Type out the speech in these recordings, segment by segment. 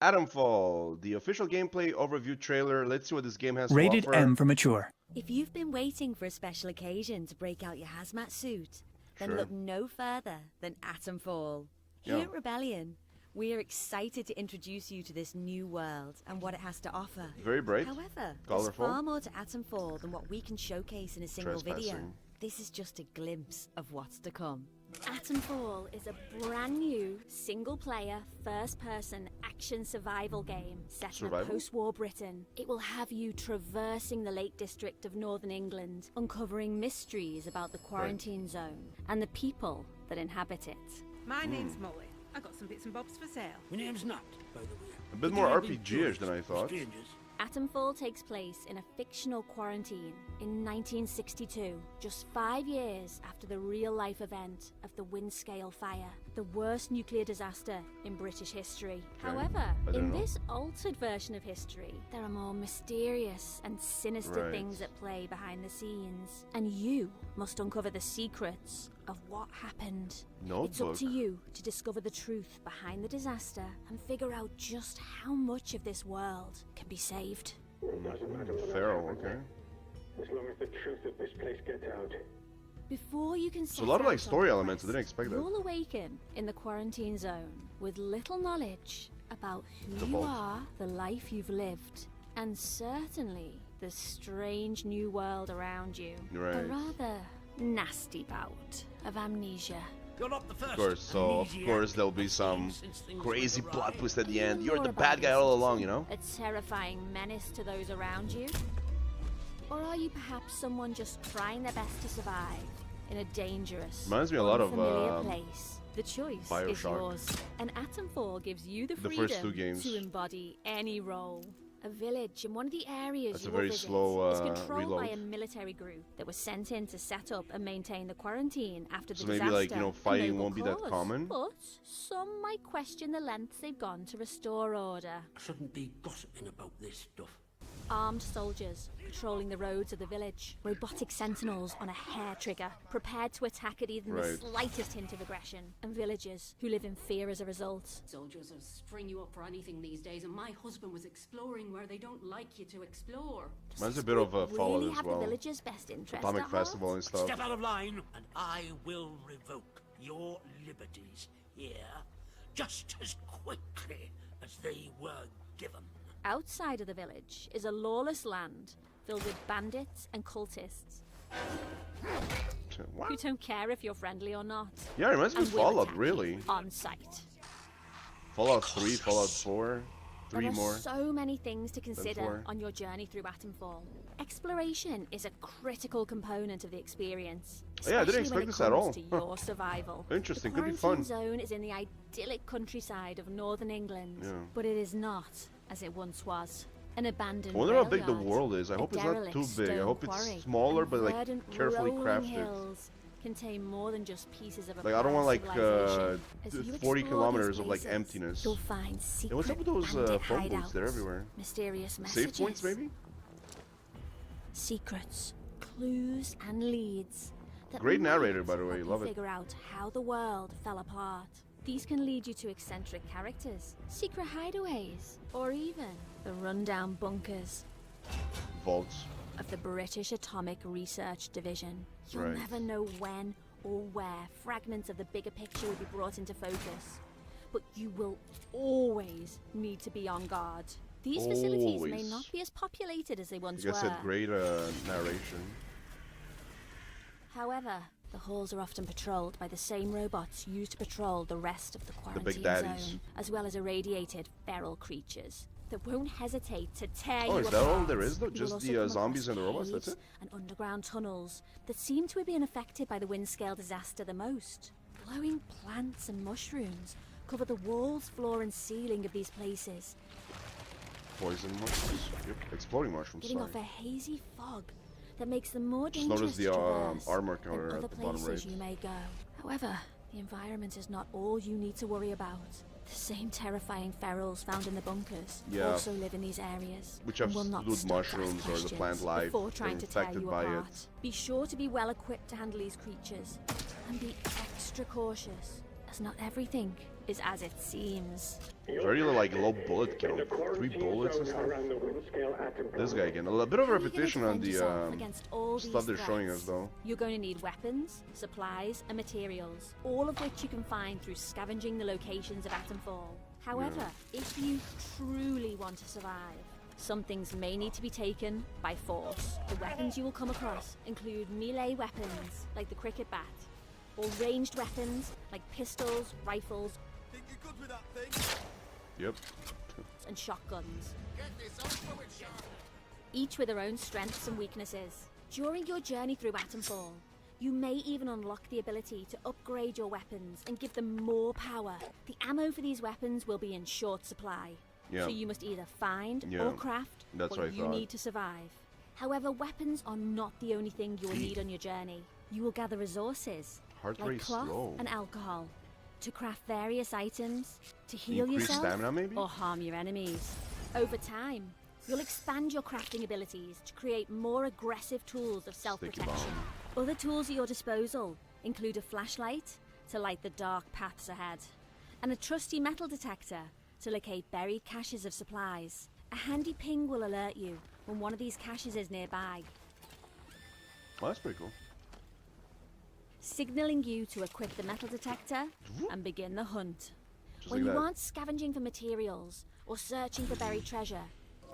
Atomfall, the official gameplay overview trailer. Let's see what this game has to Rated offer. M for mature. If you've been waiting for a special occasion to break out your hazmat suit, then look no further than Atomfall. Here at Rebellion, we are excited to introduce you to this new world and what it has to offer. Very bright, However, colorful. there's far more to Atomfall than what we can showcase in a single video. This is just a glimpse of what's to come. Atomfall is a brand new, single-player, first-person action survival game set in post-war Britain. It will have you traversing the Lake District of Northern England, uncovering mysteries about the quarantine zone and the people that inhabit it. My name's Molly. I got some bits and bobs for sale. My name's Nat, by the way. A bit more RPG-ish than I thought. Atomfall takes place in a fictional quarantine in 1962, just 5 years after the real-life event of the Windscale Fire, the worst nuclear disaster in British history. However, in this altered version of history, there are more mysterious and sinister things at play behind the scenes, and you must uncover the secrets of what happened. It's up to you to discover the truth behind the disaster and figure out just how much of this world can be saved. Feral, okay. As long as the truth of this place gets out. Before you can set a lot of out story on the elements. I didn't expect that. You'll awaken in the quarantine zone with little knowledge about who you are, the life you've lived, and certainly the strange new world around you. A rather nasty bout of amnesia. You're not the first. Of course, so of course there'll be some crazy plot twist at the end. You're the bad guy all along, you know? A terrifying menace to those around you? Or are you perhaps someone just trying their best to survive in a dangerous, reminds me a lot of place? The choice Bioshock. is yours. And Atomfall gives you the freedom to embody any role. A village in one of the areas you will visit is controlled by a military group that was sent in to set up and maintain the quarantine after the disaster. So maybe, like, you know, fighting won't be that common? But some might question the lengths they've gone to restore order. I shouldn't be gossiping about this stuff. Armed soldiers patrolling the roads of the village. Robotic sentinels on a hair trigger, prepared to attack at even the slightest hint of aggression. And villagers who live in fear as a result. Soldiers will string you up for anything these days, and my husband was exploring where they don't like you to explore. Mine's a bit of a Fallout really as have well. The villagers' best interest Atomic Festival and stuff. Step out of line, and I will revoke your liberties here just as quickly as they were given. Outside of the village is a lawless land filled with bandits and cultists who don't care if you're friendly or not. Yeah, it reminds me of Fallout, really. On sight. Fallout 3, Fallout 4, 3 more. There are so many things to consider on your journey through Atomfall. Exploration is a critical component of the experience. Yeah, I didn't expect this at all. To your survival. Interesting, the could be fun. The quarantine zone is in the idyllic countryside of northern England, but it is not as it once was. An abandoned I wonder how big the world is. I hope it's not too big. I hope it's smaller, but like carefully crafted. Hills contain more than just pieces of a like I don't want like 40 kilometers of like places, emptiness. You'll find secret what's up with those phone booths? They're everywhere. Mysterious messages. Save points, maybe? Secrets, clues, and leads. That Great narrator, by the way. Love it. Figure out how the world fell apart. These can lead you to eccentric characters, secret hideaways, or even the rundown bunkers Vaults of the British Atomic Research Division. You'll never know when or where fragments of the bigger picture will be brought into focus, but you will always need to be on guard. These facilities may not be as populated as they once were. I said great narration. However, the halls are often patrolled by the same robots used to patrol the rest of the quarantine zone, as well as irradiated feral creatures that won't hesitate to tear you apart. Oh, is that all there is though? Just the zombies and the robots, that's it? And underground tunnels that seem to have been affected by the Windscale disaster the most. Glowing plants and mushrooms cover the walls, floor and ceiling of these places. Poison mushrooms? Yep, exploding mushrooms, giving off a hazy fog that makes them more dangerous notice the to traverse armor counter than at other the bottom places right. you may go. However, the environment is not all you need to worry about. The same terrifying ferals found in the bunkers also live in these areas. Which have to do with mushrooms or the plant life. Before trying to tear you by apart. it. Be sure to be well equipped to handle these creatures and be extra cautious, 'cause not everything is as it seems. Very like low bullet count. 3 bullets and stuff. This guy again. A bit of How are you gonna repetition on defend the yourself against all stuff these they're showing us threats? though. You're going to need weapons, supplies, and materials, all of which you can find through scavenging the locations of Atomfall. However, if you truly want to survive, some things may need to be taken by force. The weapons you will come across include melee weapons, like the cricket bat, or ranged weapons, like pistols, rifles, Yep. and shotguns. Each with their own strengths and weaknesses. During your journey through Atomfall, you may even unlock the ability to upgrade your weapons and give them more power. The ammo for these weapons will be in short supply, so you must either find or craft That's what what I you thought. need to survive. However, weapons are not the only thing you will need on your journey. You will gather resources, Heart like rate cloth slow. and alcohol, to craft various items, to heal Increase yourself, stamina, maybe? or harm your enemies. Over time, you'll expand your crafting abilities to create more aggressive tools of self-protection. Other tools at your disposal include a flashlight to light the dark paths ahead, and a trusty metal detector to locate buried caches of supplies. A handy ping will alert you when one of these caches is nearby, Well, that's pretty cool. signaling you to equip the metal detector and begin the hunt. Just When like you that. aren't scavenging for materials or searching for buried treasure,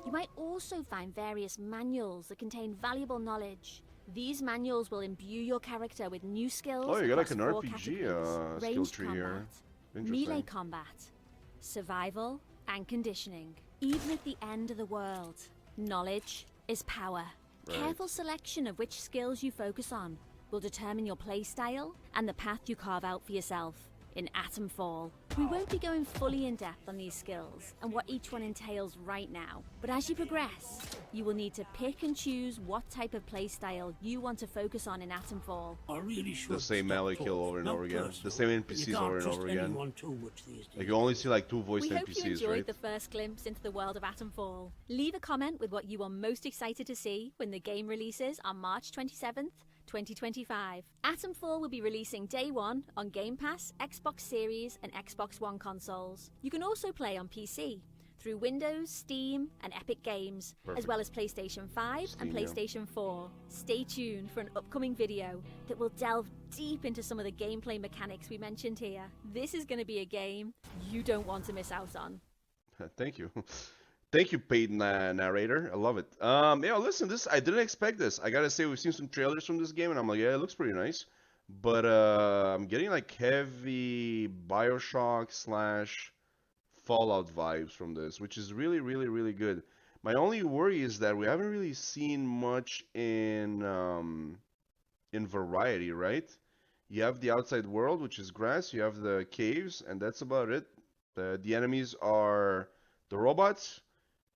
you might also find various manuals that contain valuable knowledge. These manuals will imbue your character with new skills. Oh, you got like across an 4 RPG categories: skill ranged tree combat, here. melee Interesting. combat, survival, and conditioning. Even at the end of the world, knowledge is power. Right. Careful selection of which skills you focus on will determine your playstyle and the path you carve out for yourself in Atomfall. We won't be going fully in depth on these skills and what each one entails right now, but as you progress, you will need to pick and choose what type of playstyle you want to focus on in Atomfall. I really should The same stop melee talking. kill over and Not over again. personal, The same but you NPCs can't over and trust over again. anyone too much these days. Like you only see like 2 voiced We hope you NPCs, enjoyed right? the first glimpse into the world of Atomfall. Leave a comment with what you are most excited to see when the game releases on March 27th, 2025. Atomfall will be releasing day 1 on Game Pass, Xbox Series, and Xbox One consoles. You can also play on PC through Windows, Steam, and Epic Games, as well as PlayStation 5 and Steam, yeah. PlayStation 4. Stay tuned for an upcoming video that will delve deep into some of the gameplay mechanics we mentioned here. This is going to be a game you don't want to miss out on. Thank you. Thank you, paid narrator. I love it. Yeah, listen, this I didn't expect this. I gotta say, we've seen some trailers from this game, and I'm like, yeah, it looks pretty nice. But I'm getting like heavy Bioshock slash Fallout vibes from this, which is really, really, really good. My only worry is that we haven't really seen much in variety, right? You have the outside world, which is grass. You have the caves, and that's about it. The enemies are the robots,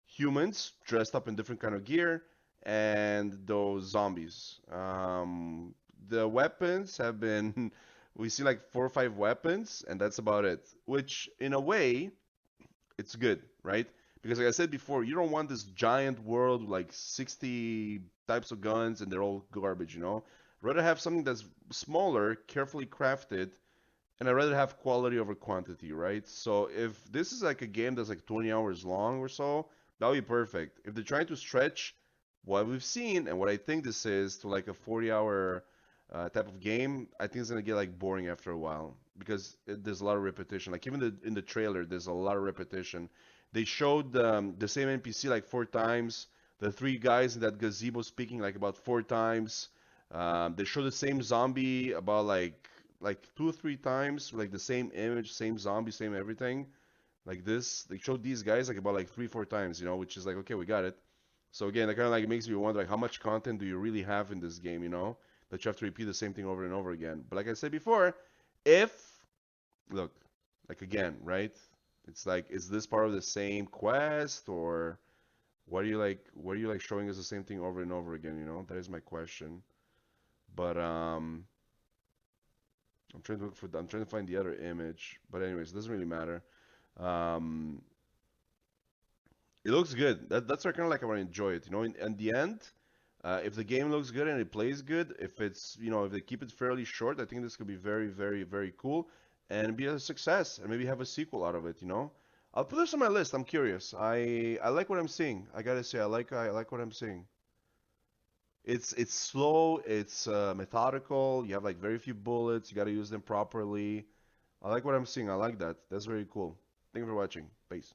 humans dressed up in different kind of gear, and those zombies. The weapons have been we see like 4 or 5 weapons, and that's about it. Which in a way, it's good, right? Because like I said before, you don't want this giant world with like 60 types of guns and they're all garbage, you know? Rather have something that's smaller, carefully crafted, and I'd rather have quality over quantity, right? So if this is like a game that's like 20 hours long or so, that would be perfect. If they're trying to stretch what we've seen and what I think this is to like a 40-hour type of game, I think it's gonna get like boring after a while because there's a lot of repetition. Like even in the trailer, there's a lot of repetition. They showed the same NPC like 4 times. The 3 guys in that gazebo speaking like about 4 times. They show the same zombie about like 2 or 3 times, like the same image, same zombie, same everything. Like this, they showed these guys like about like 3 or 4 times, you know, which is like, okay, we got it. So again, that kind of like makes me wonder like how much content do you really have in this game, you know, that you have to repeat the same thing over and over again. But like I said before, look, like again, right? It's like, is this part of the same quest, or what are you like showing us the same thing over and over again, you know? That is my question. But I'm trying to find the other image. But anyways, it doesn't really matter. It looks good. That's kind of like I want to enjoy it, you know. In the end, if the game looks good and it plays good, if it's, you know, if they keep it fairly short, I think this could be very, very, very cool. and be a success, and maybe have a sequel out of it. You know, I'll put this on my list. I'm curious. I like what I'm seeing. I gotta say, I like what I'm seeing. It's slow. It's methodical. You have like very few bullets. You gotta use them properly. I like what I'm seeing. I like that. That's very cool. Thank you for watching. Peace.